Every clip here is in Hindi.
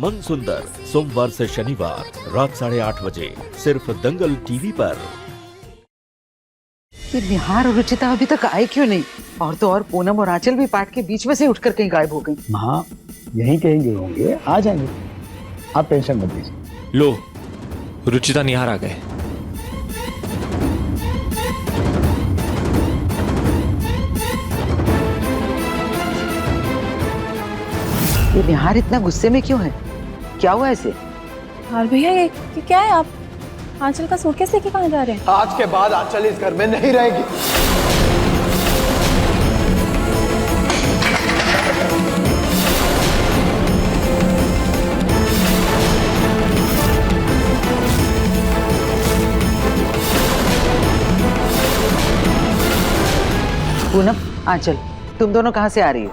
मनसुंदर, सोमवार से शनिवार रात 8:30 बजे सिर्फ दंगल टीवी पर। ये निहार और रुचिता अभी तक आए क्यों नहीं? और तो और पूनम और आंचल भी पाठ के बीच में से उठकर कहीं गायब हो गई। माँ यहीं कहीं गए होंगे, आ जाएंगे, आप टेंशन मत लीजिए। लो, रुचिता निहार आ गए। ये निहार इतना गुस्से में क्यों है? क्या हुआ ऐसे? और भैया ये क्या है? आप आंचल का सूटकेस लेके कहाँ जा रहे हैं? आज के बाद आंचल इस घर में नहीं रहेगी। पूनम, आंचल, तुम दोनों कहाँ से आ रही हो?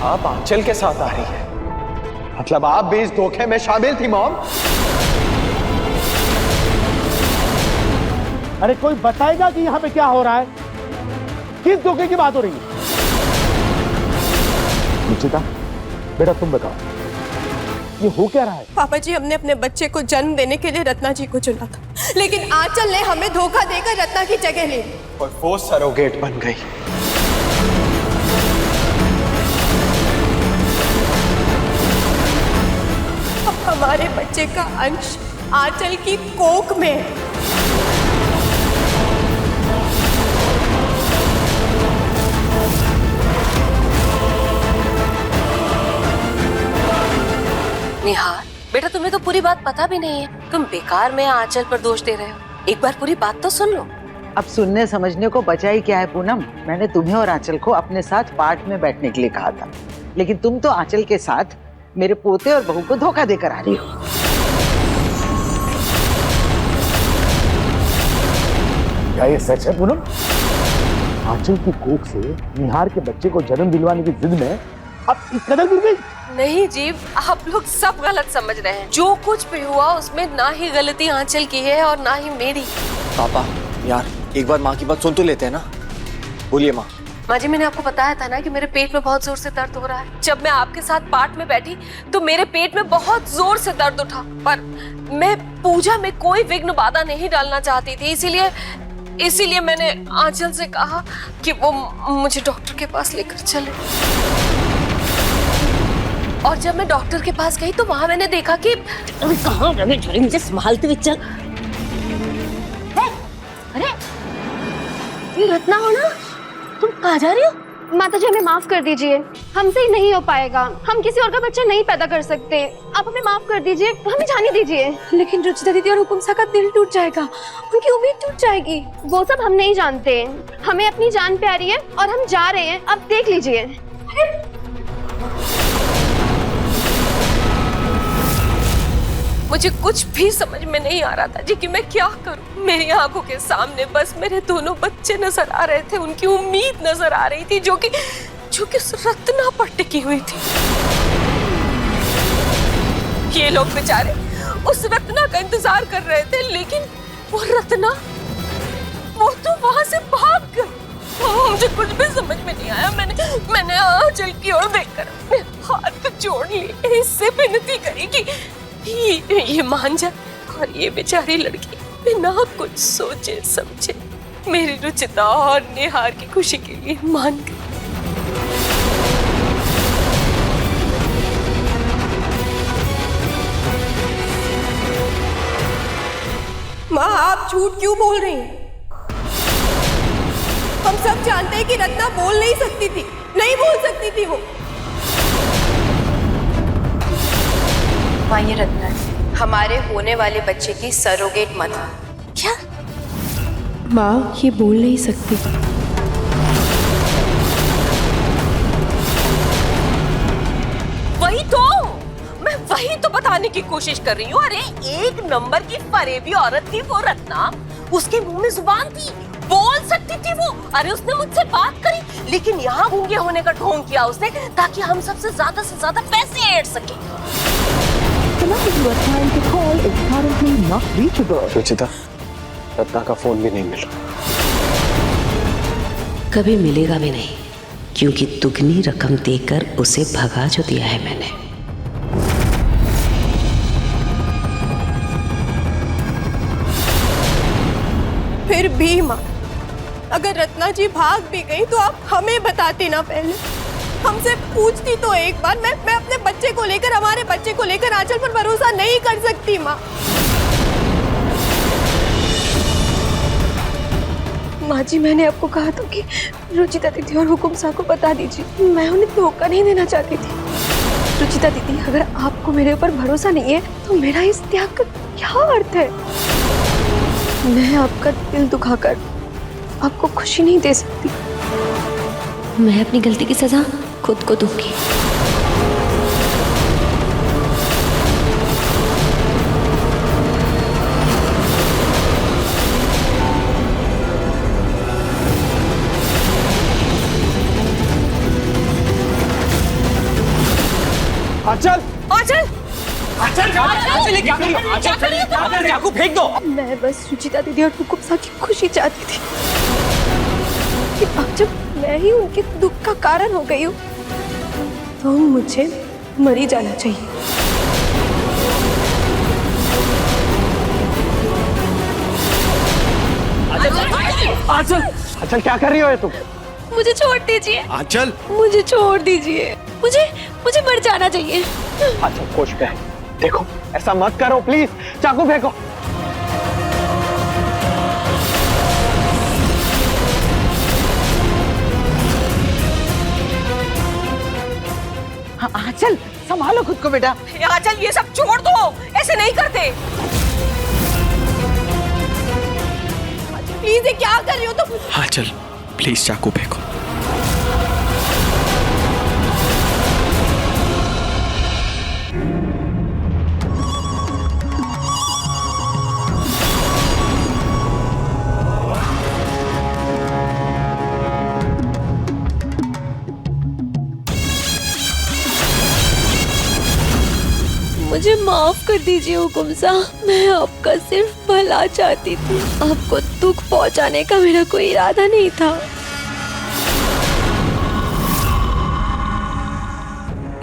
आप आंचल के साथ आ रही है, मतलब आप भी इस धोखे में शामिल थी मॉम? अरे कोई बताएगा कि यहाँ पे क्या हो रहा है? किस धोखे की बात हो रही है? रुचिता, बेटा तुम बताओ, ये हो क्या रहा है? पापा जी, हमने अपने बच्चे को जन्म देने के लिए रत्ना जी को चुना था, लेकिन आंचल ने हमें धोखा देकर रत्ना की जगह ली और वो सरोगेट बन गई। अब हमारे बच्चे का अंश आंचल की कोख में है। निहार बेटा, तुम्हें तो पूरी बात पता भी नहीं है। तुम बेकार में आंचल पर दोष दे रहे हो। एक बार पूरी बात तो सुन लो। अब सुनने समझने को बचा ही क्या है पूनम? मैंने तुम्हें और आंचल को अपने साथ पार्ट में बैठने के लिए कहा था, लेकिन तुम तो आंचल के साथ मेरे पोते और बहू को धोखा देकर आ रही हो। क्या ये सच है पूनम? आंचल की कोख से निहार के बच्चे को जन्म दिलवाने की जिद में अब इस कदर गिर गई? नहीं जीव, आप लोग सब गलत समझ रहे हैं। जो कुछ भी हुआ उसमें ना ही गलती आंचल की है और ना ही मेरी। पापा यार, एक बार माँ की बात सुन तो लेते हैं ना। बोलिए माँ। माँ जी, मैंने आपको बताया था ना कि मेरे पेट में बहुत जोर से दर्द हो रहा है। जब मैं आपके साथ पार्ट में बैठी तो मेरे पेट में बहुत जोर से दर्द उठा, पर मैं पूजा में कोई विघ्न बाधा नहीं डालना चाहती थी। इसीलिए मैंने आंचल से कहा कि वो मुझे डॉक्टर के पास लेकर चले। और जब मैं डॉक्टर के पास गई तो वहां मैंने देखा कि कहाँ मुझे संभालते हुए चल। अरे ये रत्ना हो ना, तुम कहाँ जा रही हो? माता जी, हमें माफ कर दीजिए, हमसे ही नहीं हो पाएगा। हम किसी और का बच्चा नहीं पैदा कर सकते। आप हमें माफ कर दीजिए, हमें जाने दीजिए। लेकिन रुचिता दीदी और हुकुमसा का दिल टूट जाएगा, उनकी उम्मीद टूट जाएगी। वो सब हम नहीं जानते, हमें अपनी जान प्यारी है और हम जा रहे हैं। अब देख लीजिए। मुझे कुछ भी समझ में नहीं आ रहा था जी कि मैं क्या करूं। मेरी आंखों के सामने बस मेरे दोनों बच्चे नजर आ रहे थे, उनकी उम्मीद नजर आ रही थी जो कि उस रत्ना पर टिकी हुई थी। ये लोग बेचारे उस रत्ना का इंतजार कर रहे थे, लेकिन वो रत्ना वो तो वहां से भाग गई। मुझे कुछ भी समझ में नहीं आया। मैंने आंचल की ओर देखकर अपने हाथ जोड़ लिए, इससे विनती करी कि ये मान जा। और ये बेचारी लड़की बिना कुछ सोचे समझे मेरी रुचिता और निहार की खुशी के लिए मान गई। माँ, आप झूठ क्यों बोल रही हैं? हम सब जानते हैं कि रत्ना बोल नहीं सकती थी, नहीं बोल सकती थी वो। माँ, ये रत्ना हमारे होने वाले बच्चे की सरोगेट मदर। क्या? माँ, ये बोल नहीं सकती। वही तो बताने की कोशिश कर रही हूँ। अरे एक नंबर की फरेबी औरत थी वो रत्ना, उसके मुंह में जुबान थी, बोल सकती थी वो। अरे उसने मुझसे बात करी, लेकिन यहाँ गूंगे होने का ढोंग किया उसने ताकि हम सबसे ज्यादा पैसे ऐड सके। रुचिता, रत्ना का फोन भी नहीं मिला। कभी मिलेगा भी नहीं, क्योंकि दुगनी रकम देकर उसे भगा जो दिया है मैंने। फिर भी माँ, अगर रत्ना जी भाग भी गई तो आप हमें बताती ना, पहले हमसे पूछती तो एक बार। मैं अपने बच्चे को लेकर, हमारे बच्चे को लेकर आंचल पर भरोसा नहीं कर सकती माँ। माँ जी, मैंने आपको कहा था कि रुचिता दीदी और हुकुम साहब को बता दीजिए। मैं उन्हें धोखा नहीं देना चाहती थी। रुचिता दीदी, अगर आपको मेरे ऊपर भरोसा नहीं है तो मेरा इस त्याग का क्या अर्थ है? मैं आपका दिल दुखाकर आपको खुशी नहीं दे सकती। मैं अपनी गलती की सजा खुद को दूंगी। आंचल, आंचल, आंचल, क्या करिए? आंचल, चाकू फेंक दो। मैं बस रुचिता दीदी और हुकुम साहब की खुशी चाहती थी कि अब जब मैं ही उनके दुख का कारण हो गई हूँ तो मुझे मरी जाना चाहिए। आंचल, आंचल, क्या कर रही हो ये तुम? मुझे छोड़ दीजिए। आंचल, मुझे छोड़ दीजिए। मुझे मर जाना चाहिए। आंचल, होश में देखो, ऐसा मत करो प्लीज, चाकू फेंको। हाँ, आंचल, संभालो खुद को बेटा। आंचल, ये सब छोड़ दो, ऐसे नहीं करते। प्लीज, ये क्या कर रही हो तुम? आंचल, प्लीज चाकू फेंको। मुझे माफ कर दीजिए हुकुम साहब। मैं आपका सिर्फ भला चाहती थी। आपको दुख पहुंचाने का मेरा कोई इरादा नहीं था।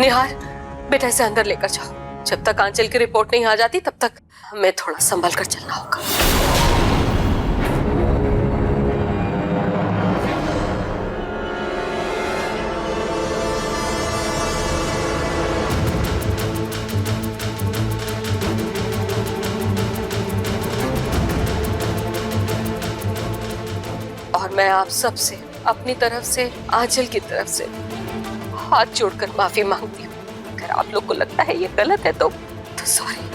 निहार, बेटा इसे अंदर लेकर जाओ। जब तक आंचल की रिपोर्ट नहीं आ जाती तब तक हमें थोड़ा संभल कर चलना होगा। और मैं आप सबसे, अपनी तरफ से, आंचल की तरफ से हाथ जोड़कर माफी मांगती हूँ। अगर आप लोग को लगता है ये गलत है तो सॉरी।